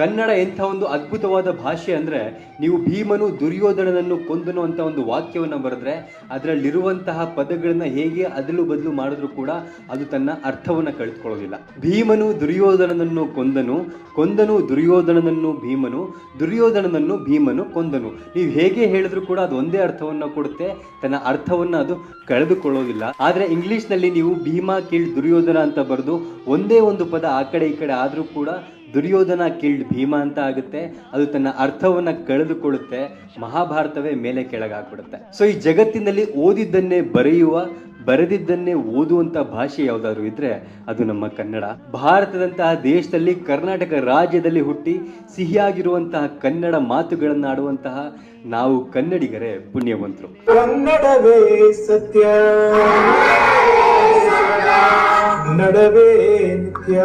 ಕನ್ನಡ ಎಂಥ ಒಂದು ಅದ್ಭುತವಾದ ಭಾಷೆ ಅಂದರೆ, ನೀವು ಭೀಮನು ದುರ್ಯೋಧನನನ್ನು ಕೊಂದನು ಅಂತ ಒಂದು ವಾಕ್ಯವನ್ನು ಬರೆದ್ರೆ ಅದರಲ್ಲಿರುವಂತಹ ಪದಗಳನ್ನ ಹೇಗೆ ಅದಲು ಬದಲು ಮಾಡಿದ್ರು ಕೂಡ ಅದು ತನ್ನ ಅರ್ಥವನ್ನು ಕಳೆದುಕೊಳ್ಳೋದಿಲ್ಲ. ಭೀಮನು ದುರ್ಯೋಧನನನ್ನು ಕೊಂದನು, ಕೊಂದನು ದುರ್ಯೋಧನನನ್ನು ಭೀಮನು, ದುರ್ಯೋಧನನನ್ನು ಭೀಮನು ಕೊಂದನು. ನೀವು ಹೇಗೆ ಹೇಳಿದ್ರು ಕೂಡ ಅದು ಒಂದೇ ಅರ್ಥವನ್ನು ಕೊಡುತ್ತೆ, ತನ್ನ ಅರ್ಥವನ್ನು ಅದು ಕಳೆದುಕೊಳ್ಳೋದಿಲ್ಲ. ಆದರೆ ಇಂಗ್ಲೀಷ್ನಲ್ಲಿ ನೀವು ಭೀಮಾ ಕಿಲ್ಡ್ ದುರ್ಯೋಧನ ಅಂತ ಬರೆದು ಒಂದೇ ಒಂದು ಪದ ಆ ಕಡೆ ಈ ಕಡೆ ಆದರೂ ಕೂಡ ದುರ್ಯೋಧನ ಕಿಲ್ಡ್ ಭೀಮ ಅಂತ ಆಗುತ್ತೆ, ಅದು ತನ್ನ ಅರ್ಥವನ್ನ ಕಳೆದುಕೊಳ್ಳುತ್ತೆ, ಮಹಾಭಾರತವೇ ಮೇಲೆ ಕೆಳಗಾಗ್ಬಿಡುತ್ತೆ. ಸೊ ಈ ಜಗತ್ತಿನಲ್ಲಿ ಓದಿದ್ದನ್ನೇ ಬರೆಯುವ, ಬರೆದಿದ್ದನ್ನೇ ಓದುವಂತ ಭಾಷೆ ಯಾವುದಾದ್ರು ಇದ್ರೆ ಅದು ನಮ್ಮ ಕನ್ನಡ. ಭಾರತದಂತಹ ದೇಶದಲ್ಲಿ, ಕರ್ನಾಟಕ ರಾಜ್ಯದಲ್ಲಿ ಹುಟ್ಟಿ ಸಿಹಿಯಾಗಿರುವಂತಹ ಕನ್ನಡ ಮಾತುಗಳನ್ನಾಡುವಂತಹ ನಾವು ಕನ್ನಡಿಗರೇ ಪುಣ್ಯವಂತರು. ಕನ್ನಡವೇ ಸತ್ಯ, ನಡವೇ ನಿತ್ಯ.